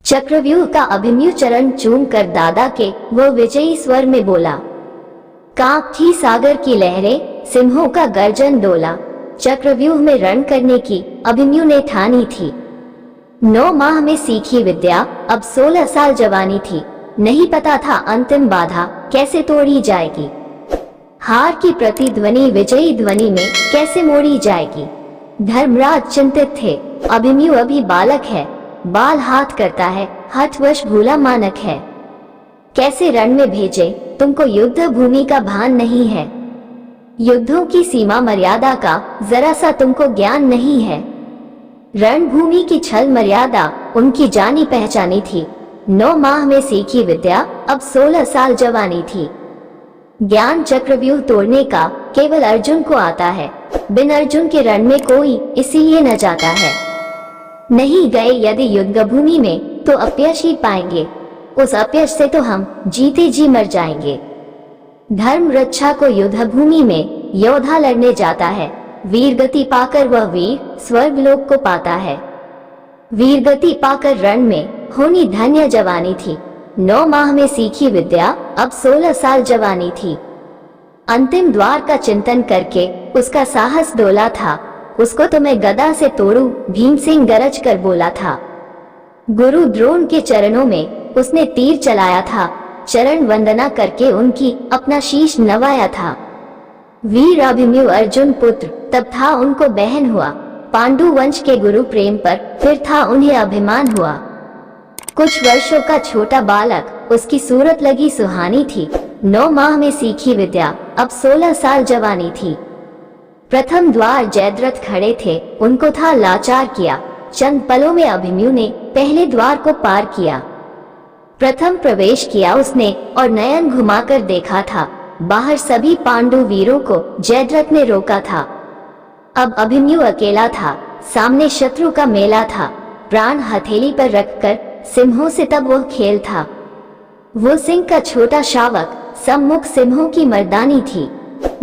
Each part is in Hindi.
चक्रव्यूह का अभिमन्यु चरण चूम कर दादा के वो विजयी स्वर में बोला। कांप थी सागर की लहरें, सिंहों का गर्जन डोला। चक्रव्यूह में रण करने की अभिमन्यु ने ठानी थी। 9 माह में सीखी विद्या, अब 16 साल जवानी थी। नहीं पता था अंतिम बाधा कैसे तोड़ी जाएगी। हार की प्रतिध्वनि विजयी ध्वनि में कैसे मोड़ी जाएगी। धर्मराज चिंतित थे। अभिमन्यु अभी बालक है, बाल हाथ करता है, हठवश भूला मानक है। कैसे रण में भेजे, तुमको युद्ध भूमि का भान नहीं है। युद्धों की सीमा मर्यादा का जरा सा तुमको ज्ञान नहीं है। रणभूमि की छल मर्यादा उनकी जानी पहचानी थी। 9 माह में सीखी विद्या, अब 16 साल जवानी थी। ज्ञान चक्रव्यूह तोड़ने का केवल अर्जुन को आता है। बिन अर्जुन के रण में कोई इसीलिए न जाता है। नहीं गए यदि युद्ध भूमि में तो अपयश ही पाएंगे। उस अपयश से तो हम जीते जी मर जाएंगे। धर्म रक्षा को युद्ध भूमि में योद्धा लड़ने जाता है। वीर गति पाकर वह वीर स्वर्गलोक को पाता है। वीर गति पाकर रण में होनी धन्य जवानी थी। 9 माह में सीखी विद्या, अब 16 साल जवानी थी। अंतिम द्वार का चिंतन करके उसका साहस डोला था। उसको तो मैं गदा से तोड़ूं, भीमसिंह गरज कर बोला था। गुरु द्रोण के चरणों में उसने तीर चलाया था। चरण वंदना करके उनकी अपना शीश नवाया था। वीर अभिमन्यु अर्जुन पुत्र तब था उनको बहन हुआ। पांडु वंश के गुरु प्रेम पर फिर था उन्हें अभिमान हुआ। कुछ वर्षों का छोटा बालक, उसकी सूरत लगी सुहानी थी। 9 माह में सीखी विद्या, अब 16 साल जवानी थी। प्रथम द्वार जयद्रथ खड़े थे, उनको था लाचार किया। चंद पलों में अभिमन्यु ने पहले द्वार को पार किया। प्रथम प्रवेश किया उसने और नयन घुमाकर देखा था। बाहर सभी पांडु वीरों को जयद्रथ ने रोका था। अब अभिमन्यु अकेला था, सामने शत्रु का मेला था। प्राण हथेली पर रखकर सिंहों से तब वह खेल था। वो सिंह का छोटा शावक, सम्मुख सिंहों की मर्दानी थी।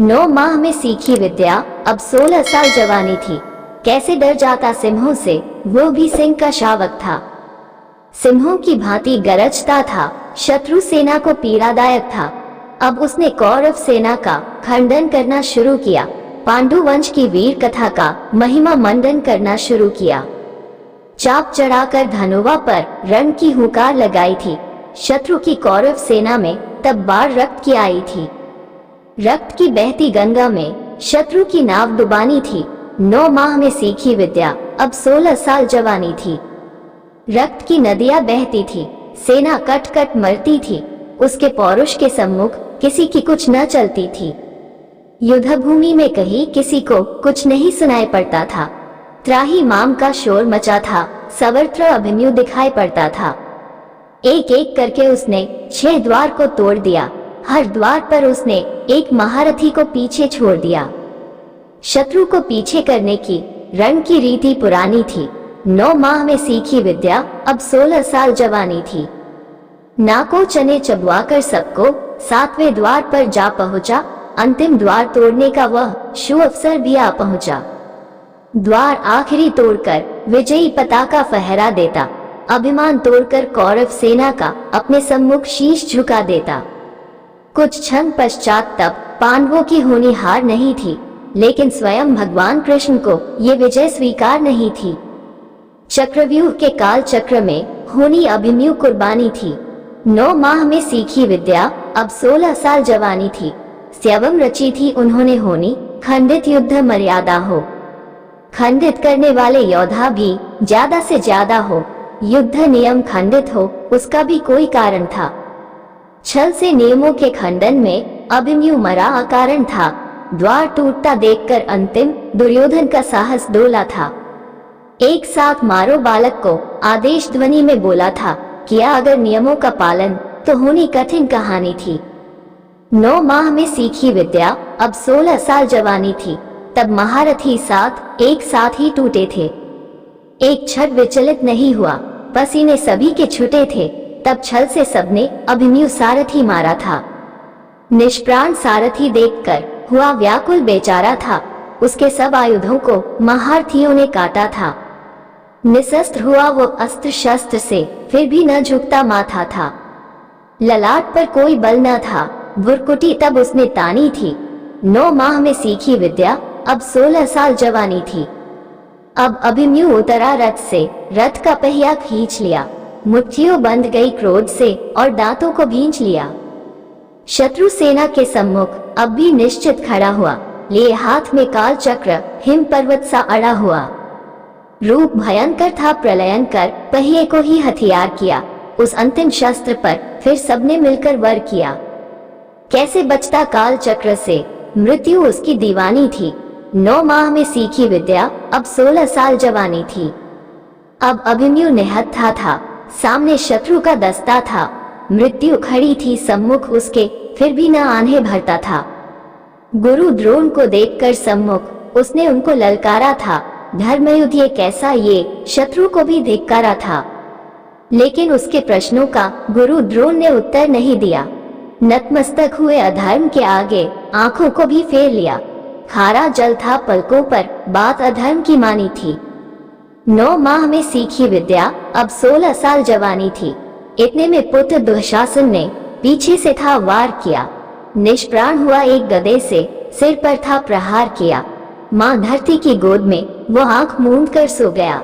9 माह में सीखी विद्या, अब 16 साल जवानी थी। कैसे डर जाता सिंहों से, वो भी सिंह का शावक था। सिंहों की भांति गरजता था, शत्रु सेना को पीड़ादायक था। अब उसने कौरव सेना का खंडन करना शुरू किया। पांडु वंश की वीर कथा का महिमा मंडन करना शुरू किया। चाप चढ़ाकर धनुवा पर रण की हुकार लगाई थी। शत्रु की कौरव सेना में तब बाढ़ रक्त की आई थी। रक्त की बहती गंगा में शत्रु की नाव डुबानी थी। 9 माह में सीखी विद्या, अब 16 साल जवानी थी। रक्त की नदियां बहती थी, सेना कट कट मरती थी। उसके पौरुष के सम्मुख किसी की कुछ न चलती थी। युद्ध भूमि में कहीं किसी को कुछ नहीं सुनाई पड़ता था। त्राही माम का शोर मचा था, सर्वत्र अभिमन्यु दिखाई पड़ता था। एक एक करके उसने 6 द्वार को तोड़ दिया। हर द्वार पर उसने एक महारथी को पीछे छोड़ दिया। शत्रु को पीछे करने की रण की रीति पुरानी थी। 9 माह में सीखी विद्या, अब 16 साल जवानी थी। नाको चने चबवाकर सबको 7वें द्वार पर जा पहुंचा। अंतिम द्वार तोड़ने का वह शुभ अवसर भी आ पहुंचा। द्वार आखिरी तोड़कर विजयी पताका फहरा देता। अभिमान तोड़कर कौरव सेना का अपने सम्मुख शीश झुका देता। कुछ क्षण पश्चात तब पांडवों की होनी हार नहीं थी, लेकिन स्वयं भगवान कृष्ण को ये विजय स्वीकार नहीं थी। चक्रव्यूह के काल चक्र में होनी अभिमन्यु कुर्बानी थी। 9 माह में सीखी विद्या, अब 16 साल जवानी थी। स्वयं रची थी उन्होंने होनी, खंडित युद्ध मर्यादा हो। खंडित करने वाले योद्धा भी ज्यादा से ज्यादा हो। युद्ध नियम खंडित हो, उसका भी कोई कारण था। छल से नियमों के खंडन में अभिमन्यु मरा अकारण था। द्वार टूटता देखकर अंतिम दुर्योधन का साहस डोला था। एक साथ मारो बालक को आदेश ध्वनि में बोला था। किया अगर नियमों का पालन तो होनी कठिन कहानी थी। 9 माह में सीखी विद्या, अब 16 साल जवानी थी। तब महारथी एक साथ ही टूटे थे। एक क्षण विचलित नहीं हुआ, पसीने सभी के छूटे थे। तब छल से सबने अभिमन्यु सारथी मारा था। निष्प्राण सारथी देखकर हुआ व्याकुल बेचारा था। उसके सब आयुधों को महारथियों ने काटा था। निशस्त्र हुआ वो अस्त्र शस्त्र से, फिर भी न झुकता माथा था। ललाट पर कोई बल न था। भुरकुटी तब उसने तानी थी। 9 माह में सीखी विद्या, अब 16 साल जवानी थी। अब अभिमन्यु उतरा रथ से, रथ का पहिया खींच लिया। मुट्ठियों बंध गई क्रोध से और दांतों को भींच लिया। शत्रु सेना के सम्मुख अब भी निश्चित खड़ा हुआ, लिए हाथ में काल चक्र, हिम पर्वत सा अड़ा हुआ। रूप भयंकर था प्रलयंकर, पहिए को ही हथियार किया। उस अंतिम शस्त्र पर फिर सबने मिलकर वर किया। कैसे बचता काल चक्र से, मृत्यु उसकी दीवानी थी। 9 माह में सीखी विद्या, अब 16 साल जवानी थी। अब अभिमन्यु निहत्था था, सामने शत्रु का दस्ता था। मृत्यु खड़ी थी सम्मुख उसके, फिर भी न आन्हे भरता था। गुरु द्रोण को देखकर सम्मुख उसने उनको ललकारा था। धर्मयुद्ध ये कैसा, ये शत्रु को भी धिक्कारा था। लेकिन उसके प्रश्नों का गुरु द्रोण ने उत्तर नहीं दिया। नतमस्तक हुए अधर्म के आगे, आंखों को भी फेर लिया। खारा जल था पलकों पर, बात अधर्म की मानी थी। 9 माह में सीखी विद्या, अब 16 साल जवानी थी। इतने में पुत्र दुशासन ने पीछे से था वार किया। निष्प्राण हुआ एक गदे से, सिर पर था प्रहार किया। मां धरती की गोद में वो आंख मूंद कर सो गया।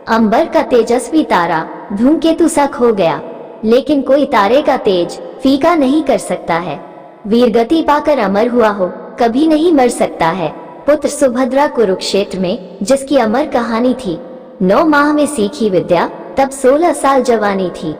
अंबर का तेजस्वी तारा धूमकेतु सा खो गया, लेकिन कोई तारे का तेज फीका नहीं कर सकता है। वीरगति पाकर अमर हुआ हो, कभी नहीं मर सकता है। पुत्र सुभद्रा कुरुक्षेत्र में जिसकी अमर कहानी थी। 9 माह में सीखी विद्या, तब 16 साल जवानी थी।